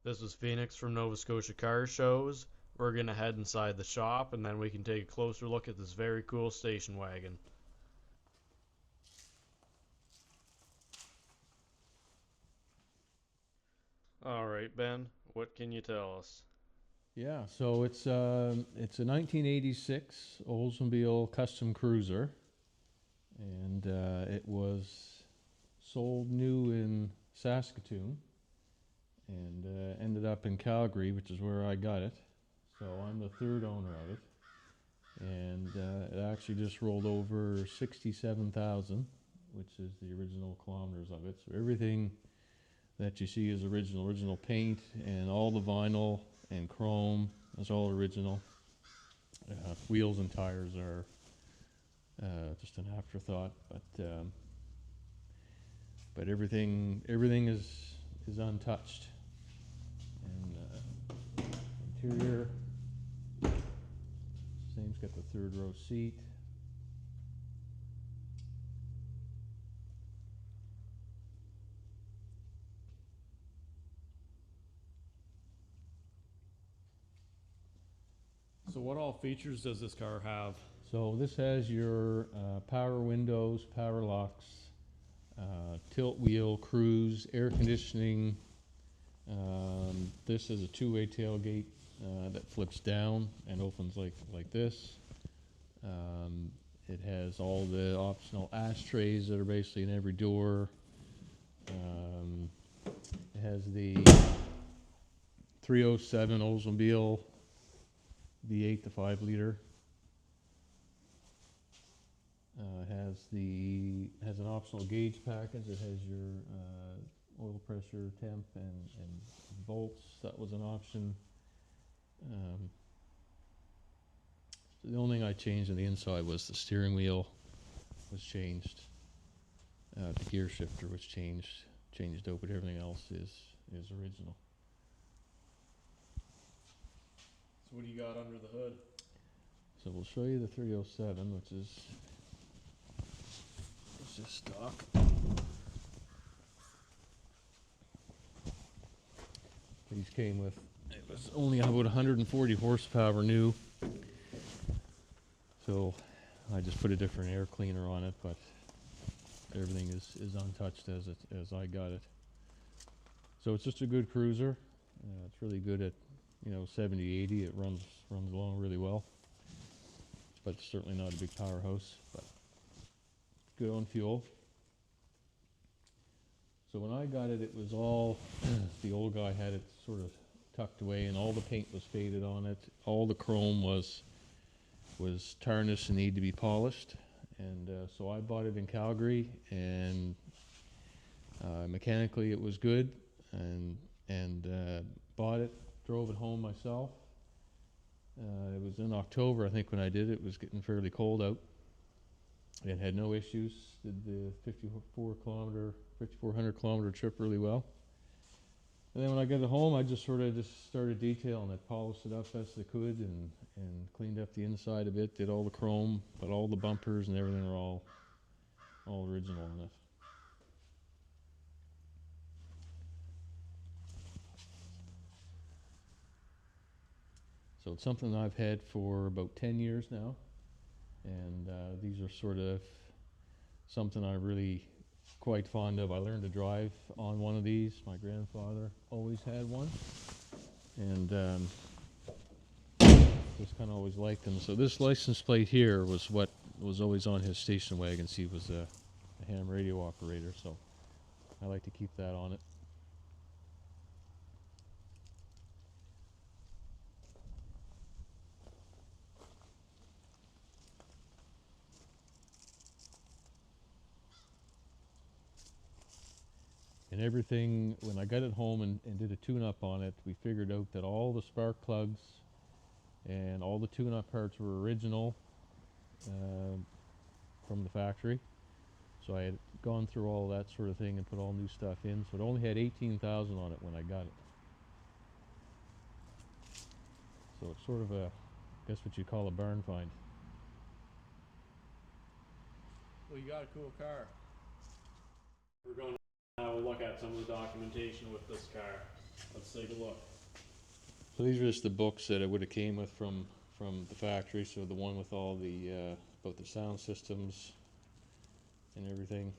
This is Phoenix from Nova Scotia Car Shows. We're going to head inside the shop and then we can take a closer look at this very cool station wagon. Alright, Ben, what can you tell us? Yeah, so it's a 1986 Oldsmobile Custom Cruiser, and it was sold new in Saskatoon, and ended up in Calgary, which is where I got it. So I'm the third owner of it, and it actually just rolled over 67,000, which is the original kilometers of it. So everything that you see is original paint, and all the vinyl and chrome is all original. Wheels and tires are just an afterthought, but everything is untouched. And interior, same's got the third row seat. So what all features does this car have? So this has your power windows, power locks, tilt wheel, cruise, air conditioning. This is a two-way tailgate that flips down and opens like this. It has all the optional ashtrays that are basically in every door. It has the 307 Oldsmobile V8 to 5 liter. Has an optional gauge package. It has your oil pressure, temp, and volts. That was an option. So the only thing I changed on the inside was the steering wheel was changed. The gear shifter was changed out, but everything else is original. So what do you got under the hood? So we'll show you the 307, which is just stock. These came with, it was only about 140 horsepower new. So I just put a different air cleaner on it, but everything is untouched as I got it. So it's just a good cruiser. It's really good at 70, 80. It runs along really well, but it's certainly not a big powerhouse. But good on fuel. So when I got it, it was all the old guy had it sort of tucked away, and all the paint was faded on it. All the chrome was tarnished and needed to be polished. And so I bought it in Calgary, and mechanically it was good, and bought it, drove it home myself. It was in October, I think, when I did it. It was getting fairly cold out. It had no issues. Did the 5,400 kilometer trip really well. And then when I got it home, I just started detailing it, polished it up best I could, and cleaned up the inside a bit. Did all the chrome, but all the bumpers and everything are all original on it. So it's something I've had for about 10 years now, and these are sort of something I'm really quite fond of. I learned to drive on one of these. My grandfather always had one, and just kind of always liked them. So this license plate here was what was always on his station wagons. He was a ham radio operator, so I like to keep that on it. And everything, when I got it home and did a tune-up on it, we figured out that all the spark plugs and all the tune-up parts were original from the factory. So I had gone through all that sort of thing and put all new stuff in. So it only had 18,000 on it when I got it. So it's sort of I guess what you call a barn find. Well, you got a cool car. We're going to have a look at some of the documentation with this car. Let's take a look. So these are just the books that it would have came with from the factory. So the one with all the about the sound systems and everything.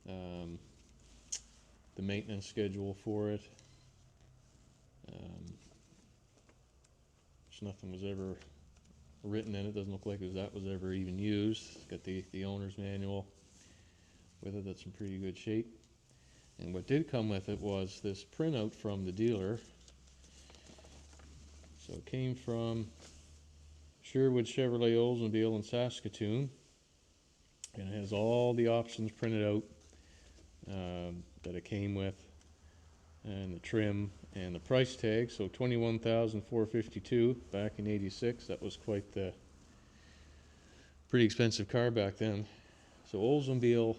The maintenance schedule for it. Which nothing was ever written in it. Doesn't look like that was ever even used. It's got the owner's manual with it. That's in pretty good shape. And what did come with it was this printout from the dealer. So it came from Sherwood Chevrolet Oldsmobile in Saskatoon, and it has all the options printed out that it came with, and the trim and the price tag. So $21,452 back in '86. That was quite the pretty expensive car back then. So Oldsmobile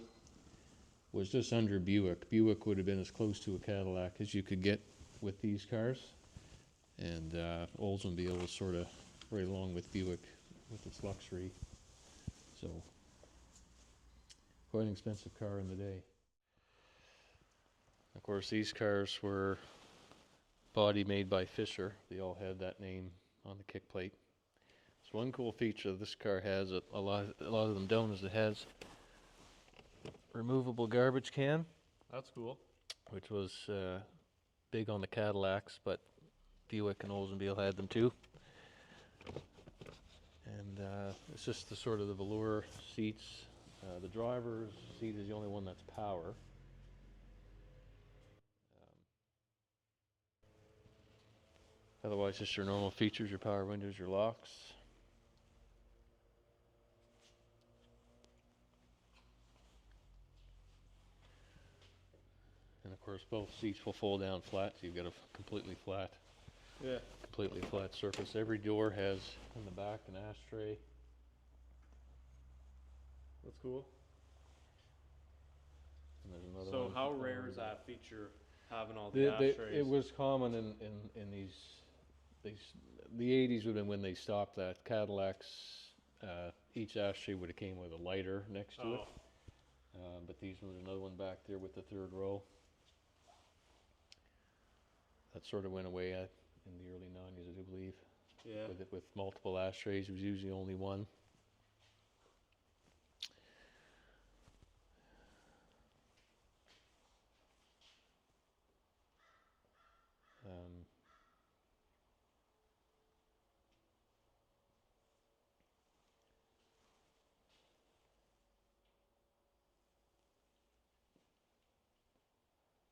was just under Buick. Buick would have been as close to a Cadillac as you could get with these cars, and Oldsmobile was sort of right along with Buick with its luxury. So quite an expensive car in the day. Of course, these cars were body made by Fisher. They all had that name on the kick plate. So one cool feature this car has, a lot of them don't, is it has removable garbage can, That's cool. which was big on the Cadillacs, but Buick and Oldsmobile had them too. And it's just the sort of the velour seats. The driver's seat is the only one that's power. Otherwise, just your normal features, your power windows, your locks. And of course, both seats will fold down flat, so you've got a completely flat surface. Every door has in the back an ashtray. That's cool. And there's another So one how on rare the is back. that feature, having all the ashtrays? It was common in these the 80s would have been when they stopped that. Cadillacs, each ashtray would have came with a lighter next to it. But these was another one back there with the third row. That sort of went away in the early 90s, I do believe. Yeah. With multiple ashtrays, it was usually only one.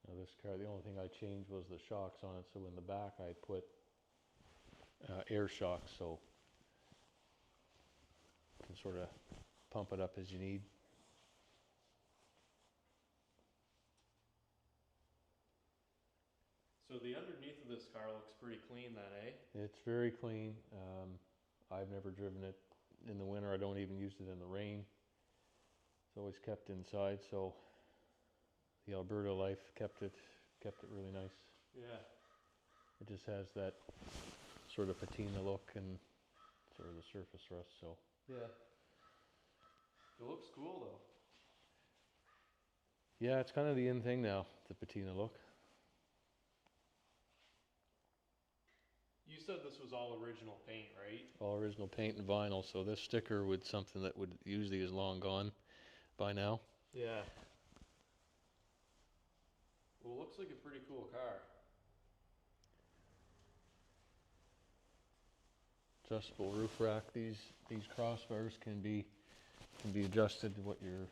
Now this car, the only thing I changed was the shocks on it. So in the back, I put air shocks, so you can sort of pump it up as you need. So the underneath of this car looks pretty clean then, eh? It's very clean. I've never driven it in the winter. I don't even use it in the rain. It's always kept inside, so the Alberta life kept it really nice. Yeah. It just has that sort of patina look and sort of the surface rust, so. Yeah. It looks cool though. Yeah, it's kind of the in thing now, the patina look. You said this was all original paint, right? All original paint and vinyl, so this sticker would something that would usually is long gone by now. Yeah. Well, it looks like a pretty cool car. Adjustable roof rack. These crossbars can be adjusted to what you're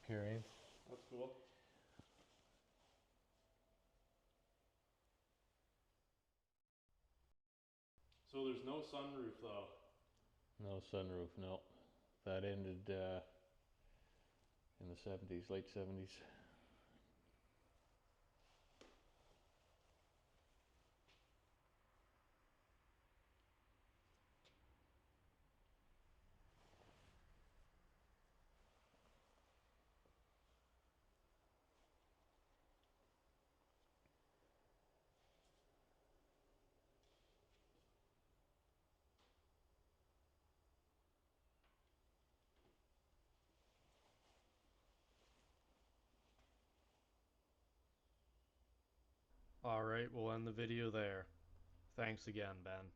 carrying. That's cool. So there's no sunroof though. No sunroof, no. That ended in the 70s, late 70s. Alright, we'll end the video there. Thanks again, Ben.